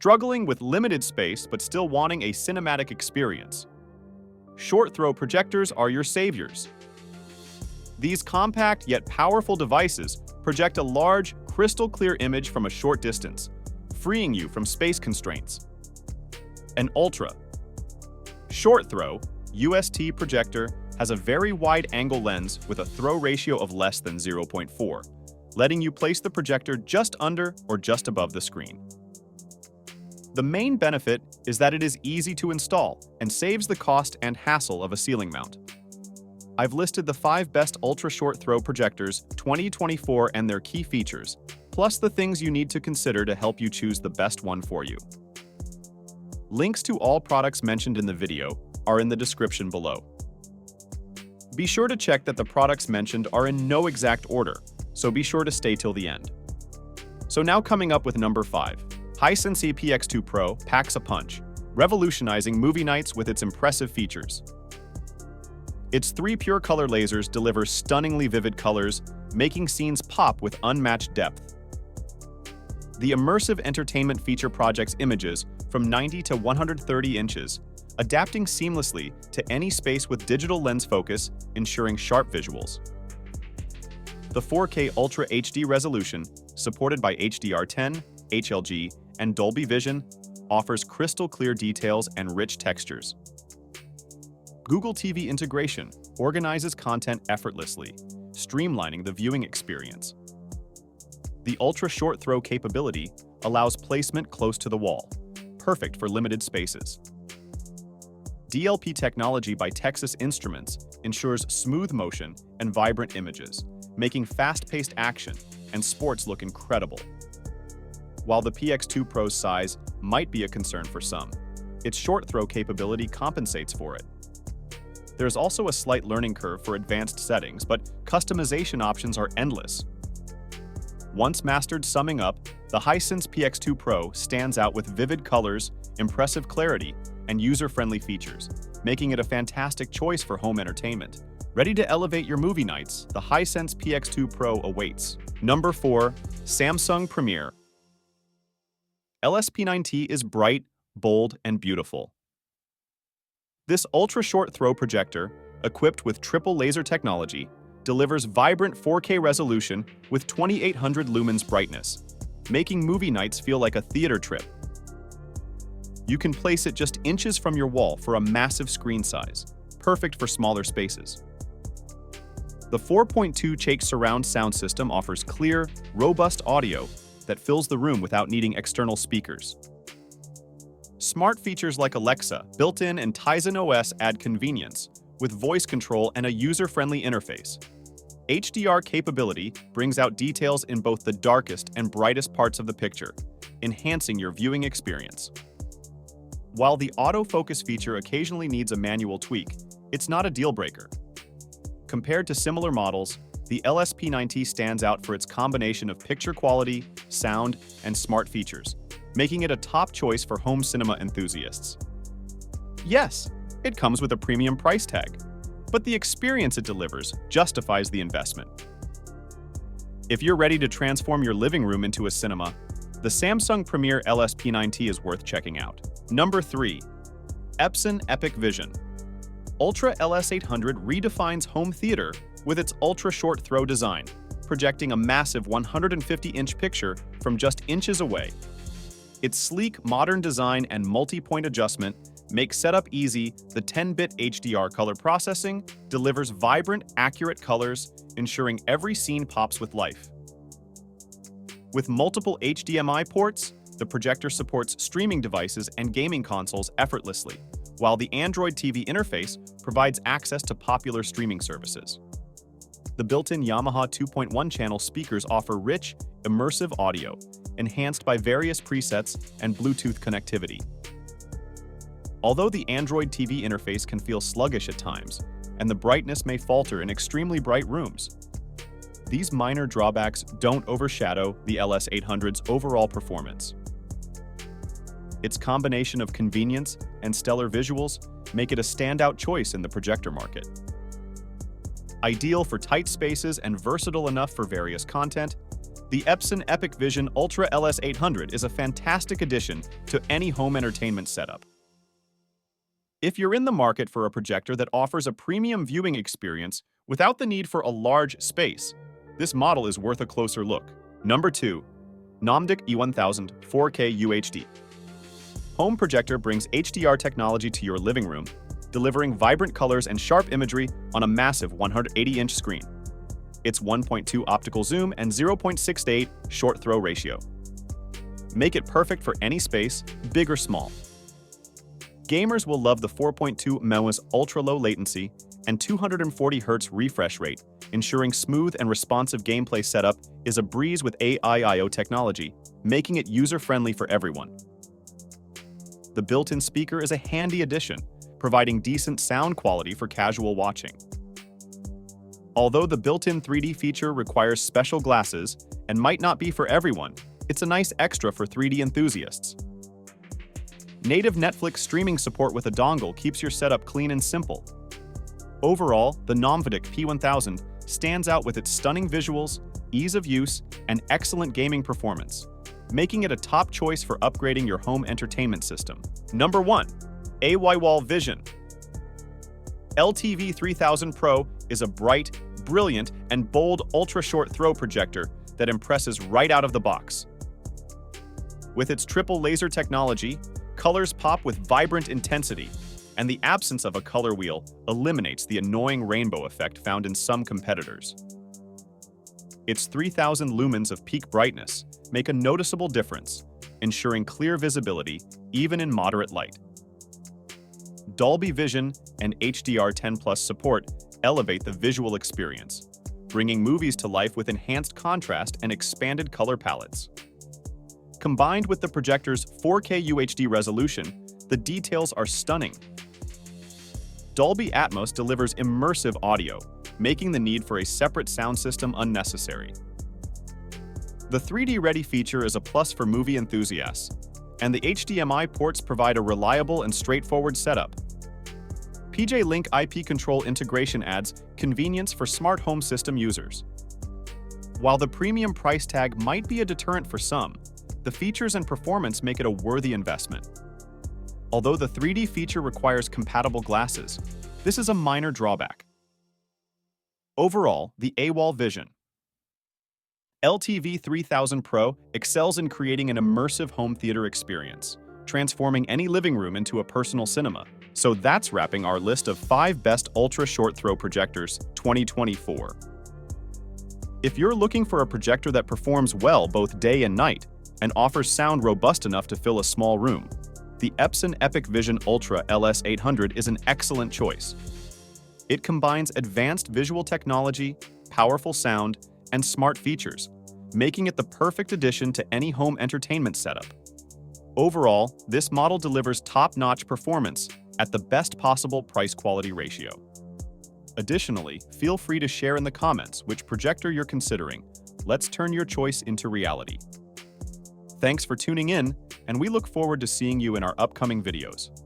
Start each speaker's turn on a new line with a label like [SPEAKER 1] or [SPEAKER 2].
[SPEAKER 1] Struggling with limited space but still wanting a cinematic experience? Short-throw projectors are your saviors. These compact yet powerful devices project a large, crystal-clear image from a short distance, freeing you from space constraints. An ultra short-throw UST projector has a very wide-angle lens with a throw ratio of less than 0.4, letting you place the projector just under or just above the screen. The main benefit is that it is easy to install and saves the cost and hassle of a ceiling mount. I've listed the 5 best ultra short throw projectors 2024 and their key features, plus the things you need to consider to help you choose the best one for you. Links to all products mentioned in the video are in the description below. Be sure to check that the products mentioned are in no exact order, so be sure to stay till the end. So now coming up with number 5, HiSense PX2 Pro packs a punch, revolutionizing movie nights with its impressive features. Its 3 pure color lasers deliver stunningly vivid colors, making scenes pop with unmatched depth. The immersive entertainment feature projects images from 90 to 130 inches, adapting seamlessly to any space with digital lens focus, ensuring sharp visuals. The 4K Ultra HD resolution, supported by HDR10, HLG, and Dolby Vision, offers crystal-clear details and rich textures. Google TV integration organizes content effortlessly, streamlining the viewing experience. The ultra short throw capability allows placement close to the wall, perfect for limited spaces. DLP technology by Texas Instruments ensures smooth motion and vibrant images, making fast-paced action and sports look incredible. While the PX2 Pro's size might be a concern for some, its short throw capability compensates for it. There's also a slight learning curve for advanced settings, but customization options are endless. Once mastered, summing up, the Hisense PX2 Pro stands out with vivid colors, impressive clarity, and user-friendly features, making it a fantastic choice for home entertainment. Ready to elevate your movie nights? The Hisense PX2 Pro awaits. Number 4, Samsung Premiere LSP9T is bright, bold, and beautiful. This ultra-short throw projector, equipped with triple laser technology, delivers vibrant 4K resolution with 2800 lumens brightness, making movie nights feel like a theater trip. You can place it just inches from your wall for a massive screen size, perfect for smaller spaces. The 4.2 Chake surround sound system offers clear, robust audio that fills the room without needing external speakers. Smart features like Alexa, built-in, and Tizen OS add convenience, with voice control and a user-friendly interface. HDR capability brings out details in both the darkest and brightest parts of the picture, enhancing your viewing experience. While the autofocus feature occasionally needs a manual tweak, it's not a deal-breaker. Compared to similar models, the LSP9T stands out for its combination of picture quality, sound, and smart features, making it a top choice for home cinema enthusiasts. Yes, it comes with a premium price tag, but the experience it delivers justifies the investment. If you're ready to transform your living room into a cinema, the Samsung Premiere LSP9T is worth checking out. Number 3, Epson EpiqVision. Ultra LS800 redefines home theater with its ultra-short throw design, projecting a massive 150-inch picture from just inches away. Its sleek, modern design and multi-point adjustment make setup easy. The 10-bit HDR color processing delivers vibrant, accurate colors, ensuring every scene pops with life. With multiple HDMI ports, the projector supports streaming devices and gaming consoles effortlessly, while the Android TV interface provides access to popular streaming services. The built-in Yamaha 2.1-channel speakers offer rich, immersive audio, enhanced by various presets and Bluetooth connectivity. Although the Android TV interface can feel sluggish at times, and the brightness may falter in extremely bright rooms, these minor drawbacks don't overshadow the LS800's overall performance. Its combination of convenience and stellar visuals make it a standout choice in the projector market. Ideal for tight spaces and versatile enough for various content, The Epson EpiqVision Ultra LS800 is a fantastic addition to any home entertainment setup. If you're in the market for a projector that offers a premium viewing experience without the need for a large space, this model is worth a closer look. Number 2. Nomvdic E1000 4K UHD. Home projector brings HDR technology to your living room, delivering vibrant colors and sharp imagery on a massive 180-inch screen. Its 1.2 optical zoom and 0.68 short throw ratio make it perfect for any space, big or small. Gamers will love the 4.2 MHz ultra-low latency and 240 Hz refresh rate, ensuring smooth and responsive gameplay setup is a breeze with AI/IO technology, making it user-friendly for everyone. The built-in speaker is a handy addition, providing decent sound quality for casual watching. Although the built-in 3D feature requires special glasses and might not be for everyone, it's a nice extra for 3D enthusiasts. Native Netflix streaming support with a dongle keeps your setup clean and simple. Overall, the Nomvdic P1000 stands out with its stunning visuals, ease of use, and excellent gaming performance, making it a top choice for upgrading your home entertainment system. Number 1. AWOL Vision. LTV 3000 Pro is a bright, brilliant, and bold ultra-short throw projector that impresses right out of the box. With its triple laser technology, colors pop with vibrant intensity, and the absence of a color wheel eliminates the annoying rainbow effect found in some competitors. Its 3000 lumens of peak brightness make a noticeable difference, ensuring clear visibility even in moderate light. Dolby Vision and HDR10+ support elevate the visual experience, bringing movies to life with enhanced contrast and expanded color palettes. Combined with the projector's 4K UHD resolution, the details are stunning. Dolby Atmos delivers immersive audio, making the need for a separate sound system unnecessary. The 3D-ready feature is a plus for movie enthusiasts, and the HDMI ports provide a reliable and straightforward setup. PJ-Link IP control integration adds convenience for smart home system users. While the premium price tag might be a deterrent for some, the features and performance make it a worthy investment. Although the 3D feature requires compatible glasses, this is a minor drawback. Overall, the AWOL Vision LTV 3000 Pro excels in creating an immersive home theater experience, transforming any living room into a personal cinema. So that's wrapping our list of 5 best ultra-short throw projectors 2024. If you're looking for a projector that performs well both day and night and offers sound robust enough to fill a small room, the Epson EpiqVision Ultra LS800 is an excellent choice. It combines advanced visual technology, powerful sound, and smart features, making it the perfect addition to any home entertainment setup. Overall, this model delivers top-notch performance at the best possible price-quality ratio. Additionally, feel free to share in the comments which projector you're considering. Let's turn your choice into reality. Thanks for tuning in, and we look forward to seeing you in our upcoming videos.